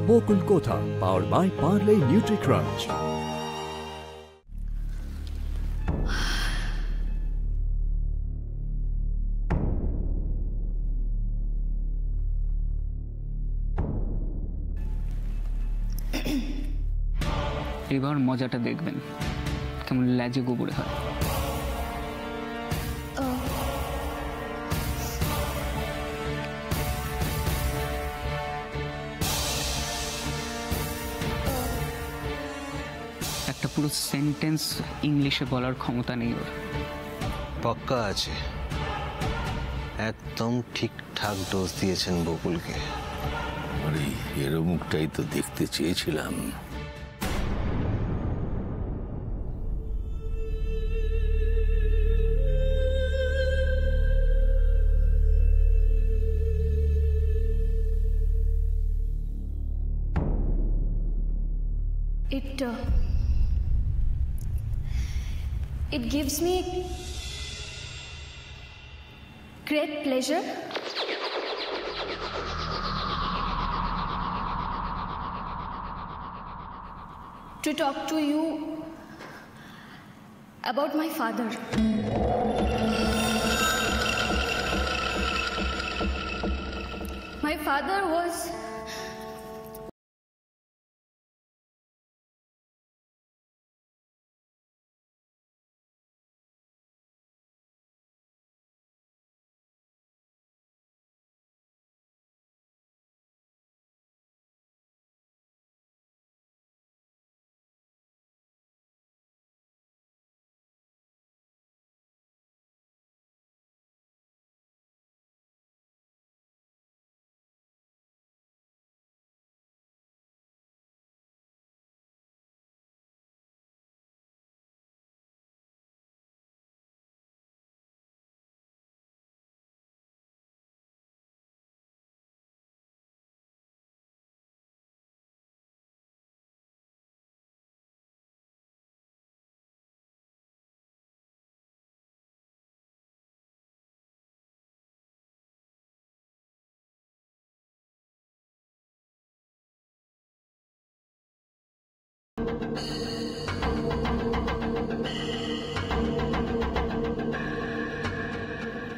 Bokul Kotha, powered by Parle Nutri-Crunch. এবার মজাটা দেখবেন কেমন লেজে গোবরে হয়। একটা পুরো সেন্টেন্স ইংলিশে বলার ক্ষমতা নেই ওর। পাক্কা আছে, একদম ঠিকঠাক ডোজ দিয়েছেন বকুলকে। আরে এর মুখটাই তো দেখতে চেয়েছিলাম। It gives me great pleasure to talk to you about my father. My father was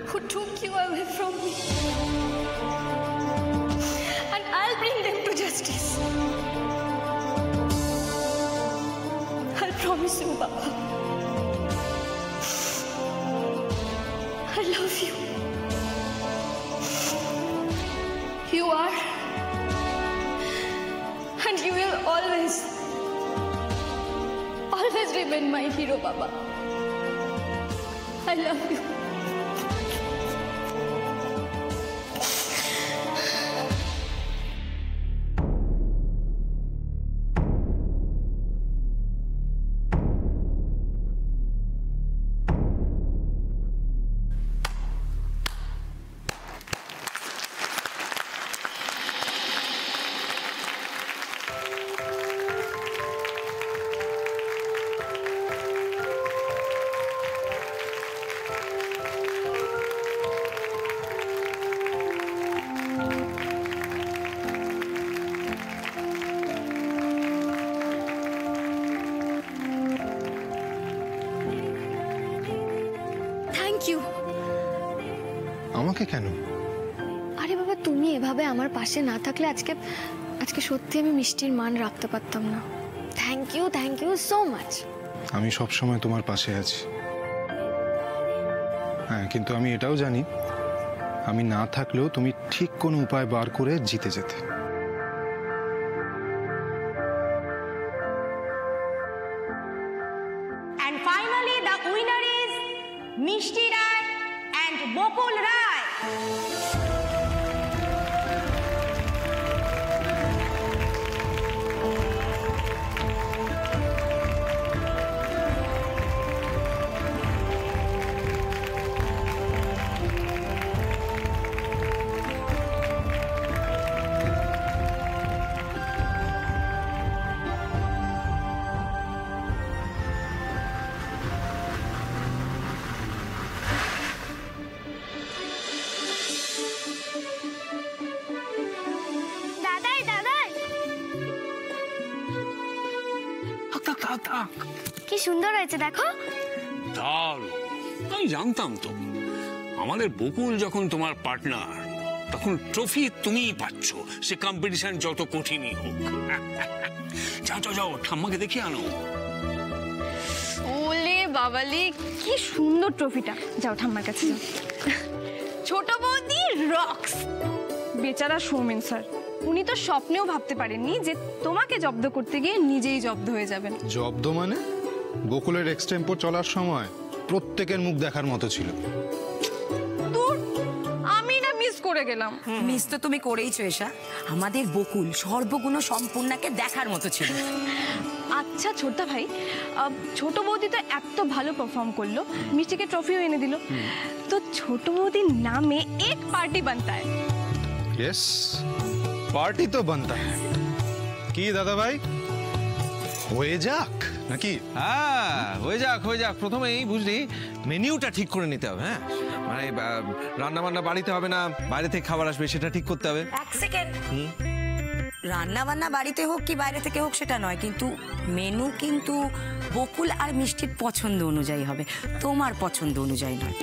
who took you away from me, and I'll bring them to justice. I'll promise you, Baba. I love you. You are, and you will always remain my hero, Baba. I love you. আমাকে কেন? আরে বাবা, তুমি এভাবে আমার পাশে না থাকলে আজকে সত্যি আমি মিষ্টির মান রাখতে পারতাম না। Thank you so much. আমি সব সময় তোমার পাশে আছি। হ্যাঁ, কিন্তু আমি এটাও জানি আমি না থাকলেও তুমি ঠিক কোনো উপায় বার করে জিতে যেতে। And finally the winner is Mishti Rai and Bokul Rai. থাক থাক থাক। কি সুন্দর হয়েছে দেখো। দারুণ, আমি জানতাম তো। আমাদের বকুল যখন তোমার পার্টনার, তখন ট্রফি তুমিই পাচ্ছ, সে কম্পিটিশন যত কঠিনই হোক। যাও যাও যাও, ঠাম্মাকে দেখে আনো। ওলে বাবালে, কি সুন্দর ট্রফিটা। যাও ঠাম্মার কাছে যাও। ছোট বৌদি রক্স। বেচারা সৌমেন স্যার, উনি তো স্বপ্নেও ভাবতে পারেননি যে তোমাকে জব্দ করতে গিয়ে নিজেই জব্দ হয়ে যাবেন। জব্দ মানে? বকুলের এক্সটেম্পো চলার সময় প্রত্যেকের মুখ দেখার মতো ছিল। দূর, আমি না মিস করে গেলাম। মিস তো তুমি করেইছো এসা। আমাদের বকুল সর্বগুণ সম্পূর্ণাকে দেখার মতো ছিল। আচ্ছা ছোটদা ভাই, ছোট বৌদি তো এত ভালো পারফর্ম করলো, মিষ্টিকে ট্রফিও এনে দিল, তো ছোট বৌদির নামে এক পার্টি বানতা है। यस, পার্টি তো বানতা है। কি দাদা ভাই, হয়ে যাক নাকি? হ্যাঁ, হয়ে যাক হয়ে যাক। প্রথমেই বুঝলি মেনিউটা ঠিক করে নিতে হবে। হ্যাঁ, মানে রান্না বান্না বাড়িতে হবে না, বাইরে থেকে খাবার আসবে, সেটা ঠিক করতে হবে। এক সেকেন্ড, রান্না বান্না বাড়িতে হোক কি বাইরে থেকে হোক সেটা নয়, কিন্তু মেনু কিন্তু বকুল আর মিষ্টির পছন্দ অনুযায়ী হবে, তোমার পছন্দ অনুযায়ী নয়।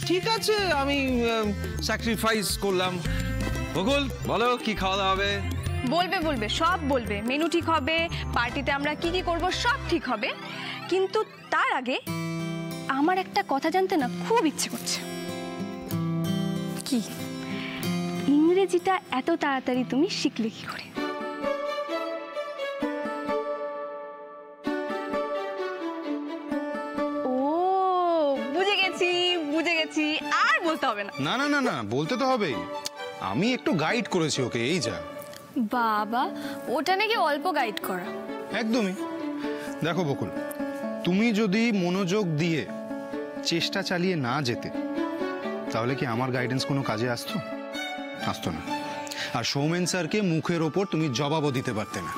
ঠিক আছে, আমি স্যাক্রিফাইস করলাম। বকুল বলো কি খাওয়া দাওয়া হবে? বলবে বলবে, সব বলবে। মেনু ঠিক হবে, পার্টিতে আমরা কি কি করব সব ঠিক হবে, কিন্তু তার আগে আমার একটা কথা জানতে না খুব ইচ্ছে করছে। কি ইংরেজিটা এত তাড়াতাড়ি তুমি শিখলে কি করে? ও বুঝে গেছি বুঝে গেছি, আর বলতে হবে না। না না না না, বলতে তো হবেই। আমি একটু গাইড করেছি ওকে, এই যা। বাবা, ওটা নাকি অল্প গাইড করা? একদমই। দেখো বকুল, তুমি যদি মনোযোগ দিয়ে চেষ্টা চালিয়ে না যেতে, তাহলে কি আমার গাইডেন্স কোনো কাজে আসতো? আসতো না। আর সৌমেন স্যারকে মুখের ওপর তুমি জবাবও দিতে পারতে না।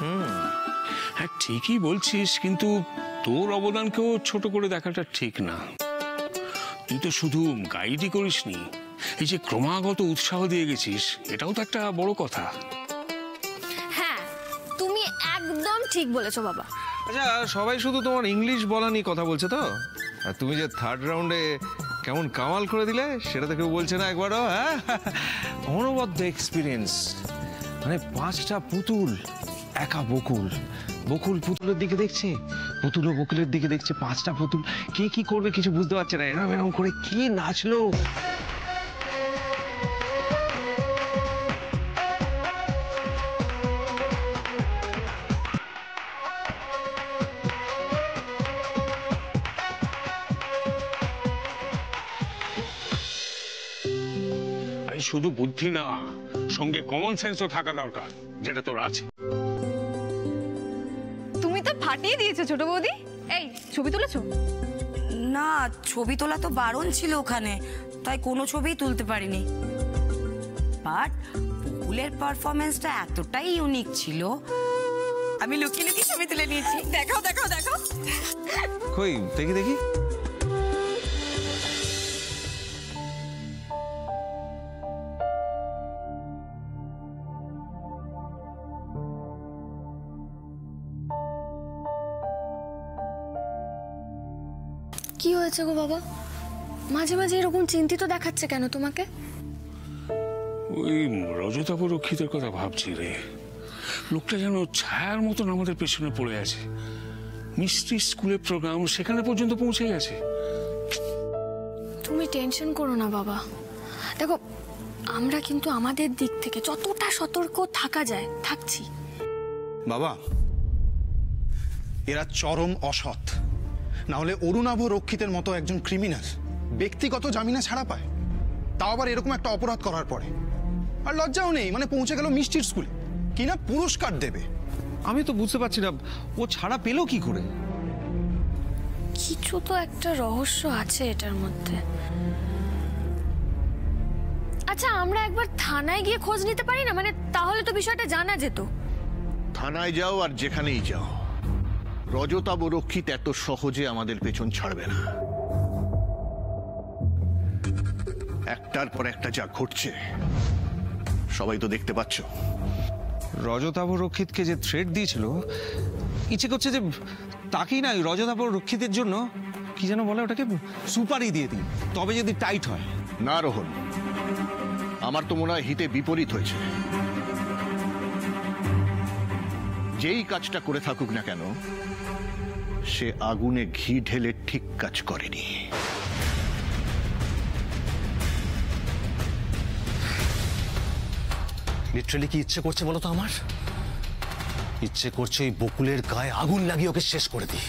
হ্যাঁ ঠিকই বলছিস, কিন্তু তোর অবদানকেও ছোট করে দেখাটা ঠিক না। তুই তো শুধু গাইডই করিসনি, এই যে ক্রমাগত উৎসাহ দিয়ে গেছিস, এটাও তো একটা বড় কথা। হ্যাঁ, তুমি একদম ঠিক বলেছো বাবা। আচ্ছা, সবাই শুধু তোমার ইংলিশ বলা নিয়ে কথা বলছে তো? আর তুমি যে থার্ড রাউন্ডে কেমন কামাল করে দিলে সেটা তো কেউ বলছে না একবারও। হ্যাঁ, অনবদ্য এক্সপিরিয়েন্স। মানে 5টা পুতুল, একা বকুল। বকুল পুতুলের দিকে দেখছে, পুতুলও বকুলের দিকে দেখছে। 5টা পুতুল, কে কি করবে কিছু বুঝতে পারছে না। এরম এরম করে কি নাচলো! শুধু বুদ্ধি না, সঙ্গে কমন সেন্সও থাকা দরকার, যেটা তোর আছে। তুমি তো ফাটিয়ে দিয়েছো ছোট বৌদি। এই ছবি তুলেছো? না, ছবি তোলা তো বারণ ছিল ওখানে, তাই কোনো ছবিই তুলতে পারিনি। বাট বকুলের পারফরমেন্সটা এতটাই ইউনিক ছিল, আমি লুকিয়ে লুকিয়ে ছবি তুলে নিয়েছি। দেখাও দেখাও দেখাও। কই দেখি দেখি। কি হয়েছে গো বাবা? মাঝে মাঝে এরকম চিন্তিত দেখাচ্ছে কেন তোমাকে? ওই রজতাভ রক্ষিতের কথা ভাবছি রে। লোকটা যেন ছায়ার মতন আমাদের পেছনে পড়ে আছে। মিষ্টি স্কুলের প্রোগ্রাম সেখানে পর্যন্ত পৌঁছে গেছে। তুমি টেনশন করো না বাবা। দেখো, আমরা কিন্তু আমাদের দিক থেকে যতটা সতর্ক থাকা যায় থাকছি। বাবা, এরা চরম অসৎ। না হলে অরুণাভ রক্ষিতের মতো একজন ক্রিমিনাল ব্যক্তিগত জামিনে ছাড়া পায়, তাও আবার এরকম একটা অপরাধ করার পরে। আর লজ্জাও নেই, মানে পৌঁছে গেল মিষ্টির স্কুলে, কিনা পুরস্কার দেবে। আমি তো বুঝতে পারছি না ও ছাড়া পেলো কি করে। কিছু তো একটা রহস্য আছে এটার মধ্যে। আচ্ছা, আমরা একবার থানায় গিয়ে খোঁজ নিতে পারি না? মানে তাহলে তো বিষয়টা জানা যেত। থানায় যাও আর যেখানেই যাও, রজতাভ রক্ষিত এত সহজে আমাদের পেছন ছাড়বে না। একটার পর একটা যা ঘটছে সবাই তো দেখতে পাচ্ছ। রজতাভ রক্ষিতকে যে থ্রেট দিয়েছিল ইচ্ছে করছে যে তাকেই না রজতাপুর রক্ষিতের জন্য কি যেন বলে ওটাকে সুপারি দিয়ে দিই, তবে যদি টাইট হয়। না রোহন, আমার তো মনে হয় হিতে বিপরীত হয়েছে। যেই কাজটা করে থাকুক না কেন, সে আগুনে ঘি ঢেলে ঠিক কাজ করেনি। লিটারালি কি ইচ্ছে করছে বলো তো? আমার ইচ্ছে করছে ওই বকুলের গায়ে আগুন লাগিয়ে ওকে শেষ করে দিই।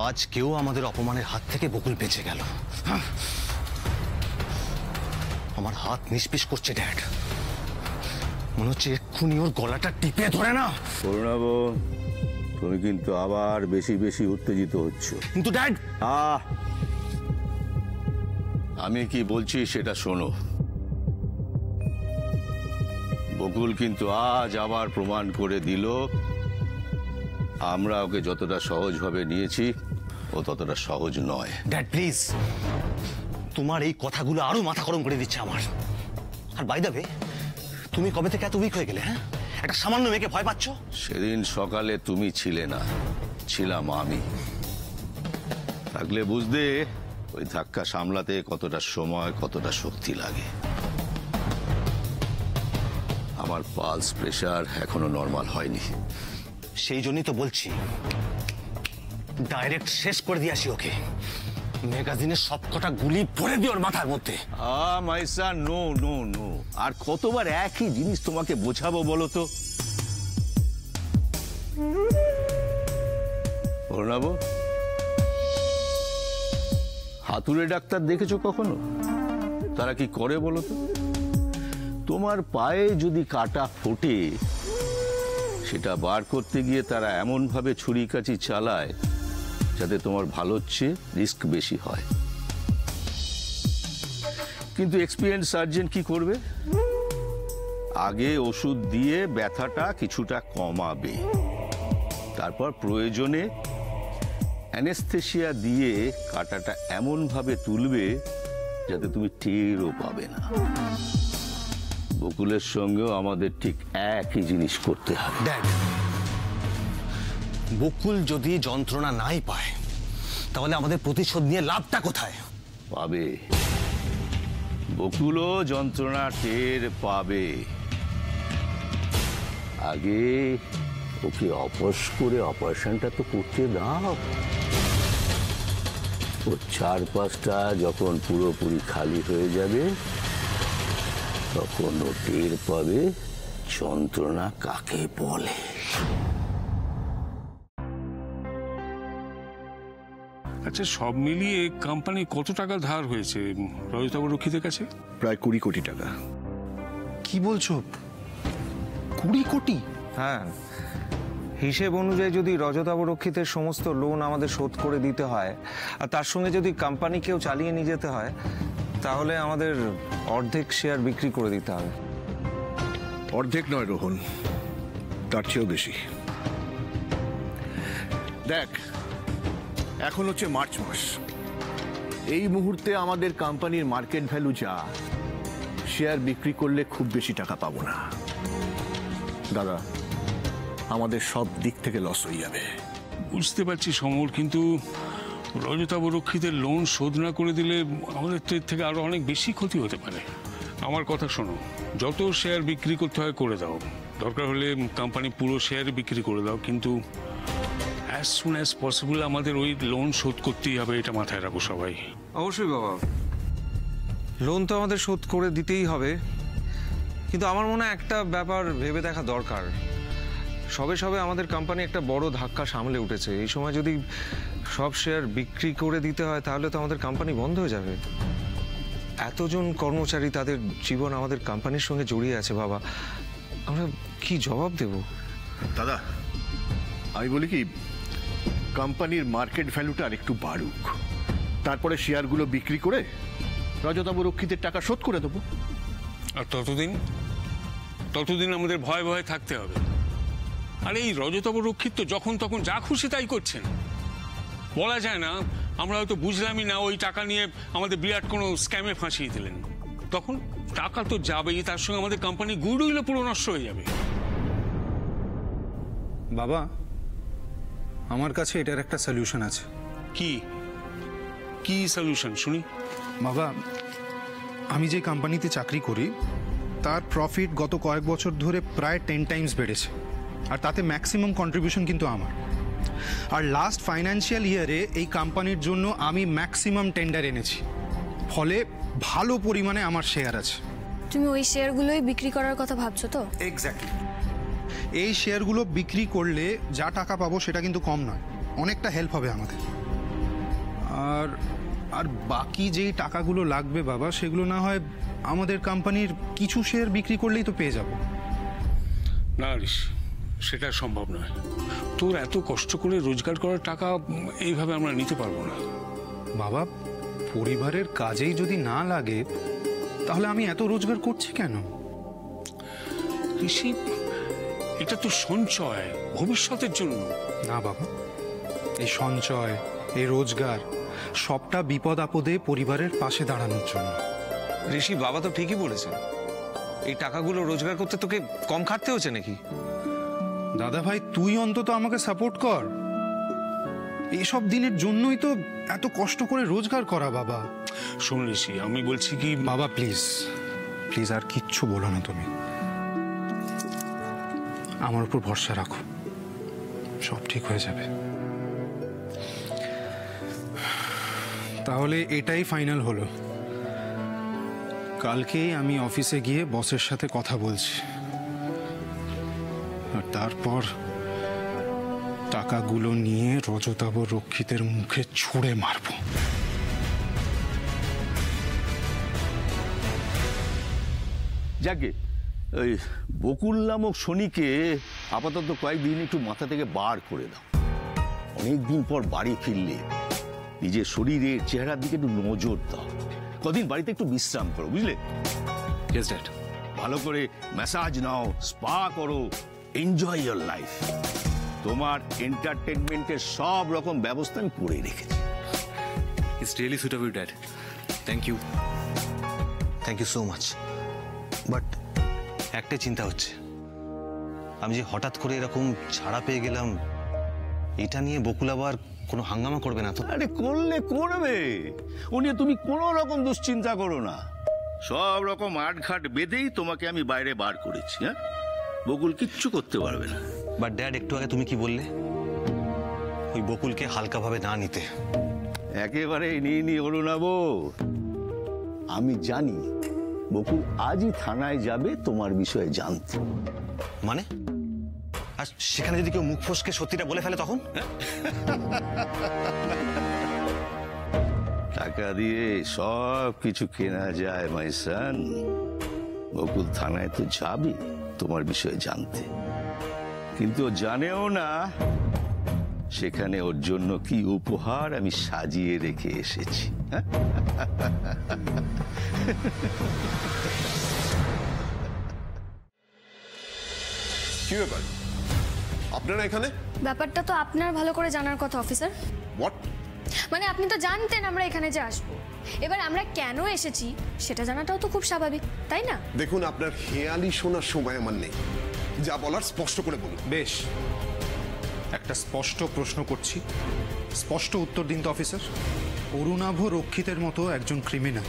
আজকেও আমাদের অপমানের হাত থেকে বকুল বেঁচে গেল। আমার হাত নিষ্পিস করছে ড্যাড, মনে হচ্ছে এক্ষুনি ওর গলাটা টিপে ধরে না। করুণাব, তুমি কিন্তু আবার বেশি বেশি উত্তেজিত হচ্ছ। কিন্তু ড্যাড, আমি কি বলছি সেটা শোনো। বকুল কিন্তু আজ আবার প্রমাণ করে দিল আমরা ওকে যতটা সহজভাবে নিয়েছি ও ততটা সহজ নয়। ড্যাড প্লিজ, তোমার এই কথাগুলো আরো মাথা গরম করে দিচ্ছে আমার। আর বাই দ্য ওয়ে, তুমি কবে থেকে এত উইক হয়ে গেলে? হ্যাঁ, একটা সামান্য মেয়েকে ভয় পাচ্ছ? সেদিন সকালে তুমি ছিলে না, ছিলাম আমি। থাকলে বুঝতে ওই ধাক্কা সামলাতে কতটা সময়, কতটা শক্তি লাগে। আমার পালস প্রেশার এখনো নর্মাল হয়নি। সেই জন্যই তো বলছি ডাইরেক্ট শেষ করে দিয়ে আসি ওকে। ম্যাগাজিনের সবকটা গুলি ভরে দিও ওর মাথার মধ্যে। Maisa, no no no. আর কতবার একই জিনিস তোমাকে বোঝাবো বলো তো? অর্ণব, হাতুড়ে ডাক্তার দেখেছো কখনো? তারা কি করে বলো তো? তোমার পায়ে যদি কাটা ফোটে, সেটা বার করতে গিয়ে তারা এমন ভাবে ছুরি কাঁচি চালায় যাতে তোমার ভালোর চেয়ে রিস্ক বেশি হয়। কিন্তু এক্সপিরিয়েন্স সার্জন কি করবে? আগে ওষুধ দিয়ে ব্যথাটা কিছুটা কমাবে, তারপর প্রয়োজনে অ্যানেস্থেসিয়া দিয়ে কাটাটা এমন ভাবে তুলবে যাতে তুমি টেরও পাবে না। বকুলের সঙ্গেও আমাদের ঠিক একই জিনিস করতে হবে। ড্যাড, বকুল যদি যন্ত্রণা নাই পায় তাহলে আমাদের প্রতিশোধ নিয়ে লাভটা কোথায়? পাবে, বকুলও যন্ত্রণা টের পাবে। আগে ওকে অপস করে অপারেশনটা তো করতে দাও। ওর চারপাশটা যখন পুরোপুরি খালি হয়ে যাবে তখন ও টের পাবে যন্ত্রণা কাকে বলে। আচ্ছা, সব মিলিয়ে কোম্পানি কত টাকা ধার হয়েছে রজতাভ রক্ষিতের কাছে? প্রায় 20 কোটি টাকা। কি বলছো? 20 কোটি? হ্যাঁ, হিসেব অনুযায়ী যদি রজতাভ রক্ষিতের সমস্ত লোন আমাদের শোধ করে দিতে হয় আর তার সঙ্গে যদি কোম্পানিকেও চালিয়ে নিয়ে যেতে হয়, তাহলে আমাদের অর্ধেক শেয়ার বিক্রি করে দিতে হবে। অর্ধেক নয় রোহন, তার চেয়েও বেশি। দেখ, এখন হচ্ছে মার্চ মাস। এই মুহূর্তে আমাদের কোম্পানির মার্কেট ভ্যালু যা, শেয়ার বিক্রি করলে খুব বেশি টাকা পাবো না দাদা। আমাদের সব দিক থেকে লস হয়ে যাবে। বুঝতে পারছি সমর, কিন্তু রজতাভ রক্ষিতের লোন শোধ না করে দিলে আমাদের তো এর থেকে আরো অনেক বেশি ক্ষতি হতে পারে। আমার কথা শোনো, যত শেয়ার বিক্রি করতে হয় করে দাও, দরকার হলে কোম্পানি পুরো শেয়ার বিক্রি করে দাও, কিন্তু অ্যাজ সুন অ্যাজ পসিবল আমাদের ওই লোন শোধ করতেই হবে, এটা মাথায় রাখো সবাই। অবশ্যই বাবা, লোন তো আমাদের শোধ করে দিতেই হবে, কিন্তু আমার মনে হয় একটা ব্যাপার ভেবে দেখা দরকার। সবে সবে আমাদের কোম্পানি একটা বড় ধাক্কা সামলে উঠেছে। এই সময় যদি সব শেয়ার বিক্রি করে দিতে হয় তাহলে তো আমাদের কোম্পানি বন্ধ হয়ে যাবে। এতজন কর্মচারী, তাদের জীবন আমাদের কোম্পানির সঙ্গে জড়িয়ে আছে বাবা, আমরা কি জবাব দেব? দাদা, আমি বলি কি, কোম্পানির মার্কেট ভ্যালুটা আর একটু বাড়ুক, তারপরে শেয়ারগুলো বিক্রি করে রজতাভ রক্ষিতের টাকা শোধ করে দেবো। আর ততদিন আমাদের ভয়ে ভয়ে থাকতে হবে। আর এই রজতাভ রক্ষিত তো যখন তখন যা খুশি তাই করছেন, বলা যায় না। আমরা হয়তো বুঝলামই না, ওই টাকা নিয়ে আমাদের বিরাট কোনো স্ক্যামে ফাঁসিয়ে দিলেন, তখন টাকা তো যাবেই, তার সঙ্গে আমাদের কোম্পানি গুডউইলও পুরো নষ্ট হয়ে যাবে। বাবা, আমার কাছে এটার একটা সলিউশন আছে। কি কি সলিউশন শুনি? বাবা, আমি যে কোম্পানিতে চাকরি করি তার প্রফিট গত কয়েক বছর ধরে প্রায় 10 টাইমস বেড়েছে, আর তাতে ম্যাক্সিমাম কন্ট্রিবিউশন কিন্তু আমার। আর লাস্ট ফাইন্যান্সিয়াল ইয়ারে এই কোম্পানির জন্য আমি ম্যাক্সিমাম টেন্ডার এনেছি, ফলে ভালো পরিমাণে আমার শেয়ার আছে। তুমি ওই শেয়ারগুলোই বিক্রি করার কথা ভাবছো তো? এক্স্যাক্টলি। এই শেয়ারগুলো বিক্রি করলে যা টাকা পাবো সেটা কিন্তু কম নয়, অনেকটা হেল্প হবে আমাদের। আর আর বাকি যেই টাকাগুলো লাগবে বাবা, সেগুলো না হয় আমাদের কোম্পানির কিছু শেয়ার বিক্রি করলেই তো পেয়ে যাব। না ঋষি, সেটা সম্ভব নয়। তোর এত কষ্ট করে রোজগার করার টাকা এইভাবে আমরা নিতে পারবো না। বাবা, পরিবারের কাজেই যদি না লাগে তাহলে আমি এত রোজগার করছি কেন? ঋষি, এটা তো সঞ্চয়, ভবিষ্যতের জন্য। না বাবা, এই সঞ্চয়, এই রোজগার সবটা বিপদ আপদে পরিবারের পাশে দাঁড়ানোর জন্য। ঋষি, বাবা তো ঠিকই বলেছে। এই টাকাগুলো রোজগার করতে তোকে কম খাটতে হচ্ছে নাকি? দাদা ভাই, তুই অন্তত আমাকে সাপোর্ট কর। এইসব দিনের জন্যই তো এত কষ্ট করে রোজগার করা। বাবা শোন ঋষি, আমি বলছি কি, বাবা প্লিজ প্লিজ আর কিচ্ছু বলো না। তুমি আমার উপর ভরসা রাখো, সব ঠিক হয়ে যাবে। তাহলে এটাই ফাইনাল হলো। কালকেই আমি অফিসে গিয়ে বসের সাথে কথা বলছি, আর তারপর টাকাগুলো নিয়ে রজতাভ রক্ষিতের মুখে ছুঁড়ে মারব। যাকে ওই বকুল নামক শনিকে আপাতত কয়েকদিন একটু মাথা থেকে বার করে দাও। অনেকদিন পর বাড়ি ফিরলে নিজের শরীরের চেহারার দিকে একটু নজর দাও। কদিন বাড়িতে একটু বিশ্রাম করো, বুঝলে? Yes, Dad. ভালো করে ম্যাসাজ নাও, স্পা করো, এনজয় ইয়োর লাইফ। তোমার এন্টারটেনমেন্টের সব রকম ব্যবস্থা আমি করে রেখেছি। It's really sweet of you, Dad. Thank you. Thank you so much. But একটা চিন্তা হচ্ছে, আমি যে হঠাৎ করে এরকম ছাড়া পেয়ে গেলাম, এটা নিয়ে বকুল আবার কোনো হাঙ্গামা করবে না তো? আরে করলে করবে, ও নিয়ে তুমি কোনো রকম দুশ্চিন্তা করো না। সব রকম আটঘাট বেঁধেই তোমাকে আমি বাইরে বার করেছি। হ্যাঁ, বকুল কিচ্ছু করতে পারবে না। বাট ড্যাড, একটু আগে তুমি কি বললে ওই বকুলকে হালকাভাবে না নিতে? একেবারে নিয়ে অরুণাবো, আমি জানি বকুল আজই থানায় যাবে তোমার বিষয়ে জানতে। মানে? আর সেখানে যদি কেউ মুখ ফসকে সত্যিটা বলে ফেলে তখন? টাকা দিয়ে সব কিছু কেনা যায় মাই সান। বকুল থানায় তো যাবে তোমার বিষয়ে জানতে, কিন্তু ও জানেও না সেখানে ওর জন্য কি উপহার আমি সাজিয়ে রেখে এসেছি। কি ব্যাপার, আপনারা এখানে? ব্যাপারটা তো আপনার ভালো করে জানার কথা অফিসার। হোয়াট? মানে আপনি তো জানতেন আমরা এখানে যে আসবো, এবার আমরা কেন এসেছি সেটা জানাটাও তো খুব স্বাভাবিক, তাই না? দেখুন, আপনার হেয়ালি শোনার সময় আমার নেই, যা বলার স্পষ্ট করে বলুন। বেশ, একটা স্পষ্ট প্রশ্ন করছি, স্পষ্ট উত্তর দিন তো অফিসার। অরুণাভ রক্ষিতের মতো একজন ক্রিমিনাল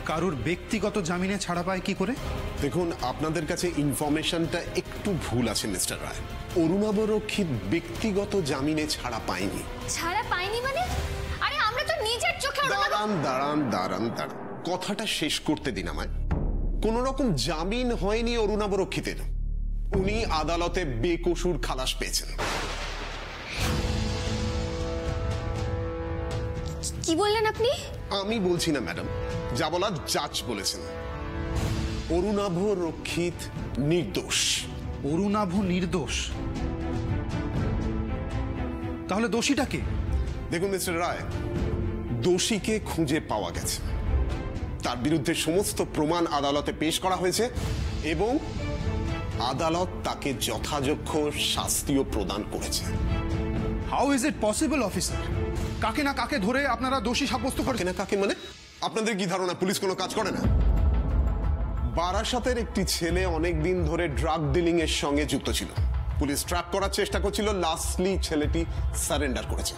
কারুর ব্যক্তিগত জামিনে ছাড়া পায় কি করে? দেখুন, আপনাদের কাছে ইনফরমেশনটা একটু ভুল আছে মিস্টার রায়। অরুণাভ রক্ষিত ব্যক্তিগত জামিনে ছাড়া পায়নি। ছাড়া পায়নি মানে? আরে আমরা তো নিজের চোখে দাঁড়ান, কথাটা শেষ করতে দিন আমায়। কোন রকম জামিন হয়নি অরুণাভ রক্ষিতের, উনি আদালতে বেকসুর খালাস পেয়েছেন। কি বললেন আপনি? আমি বলছি না ম্যাডাম, যা বলার জাজ বলেছেন। অরুণাভ রক্ষিত নির্দোষ। অরুণাভ নির্দোষ? তাহলে দোষীটা কে? দেখুন মিস্টার রায়, দোষীকে খুঁজে পাওয়া গেছে, তার বিরুদ্ধে সমস্ত প্রমাণ আদালতে পেশ করা হয়েছে এবং আদালত তাকে যথাযোগ্য শাস্তিও প্রদান করেছে। How is it possible officer? কাকে না কাকে ধরে আপনারা দোষী সাব্যস্ত করেন? না কাকে মানে? আপনাদের কি ধারণা পুলিশ কোনো কাজ করে না? বারাসাতের একটি ছেলে অনেক দিন ধরে ড্রাগ ডিলিং এর সঙ্গে যুক্ত ছিল, পুলিশ ট্র্যাপ করার চেষ্টা করছিল, লাস্টলি ছেলেটি সারেন্ডার করেছে।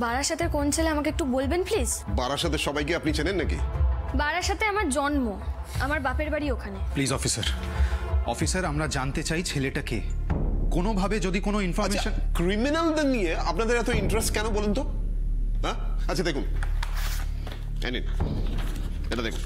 বারাসাতের কোন ছেলে আমাকে একটু বলবেন প্লিজ? বারাসাতের সবাইকে আপনি চেনেন নাকি? বারাসাতে আমার জন্ম, আমার বাপের বাড়ি ওখানে। প্লিজ অফিসার, অফিসার আমরা জানতে চাই ছেলেটা কে। কোনোভাবে যদি কোনো ইনফরমেশন। ক্রিমিনালদের নিয়ে আপনাদের এত ইন্টারেস্ট কেন বলুন তো? হ্যাঁ, আচ্ছা দেখুন, এটা দেখুন।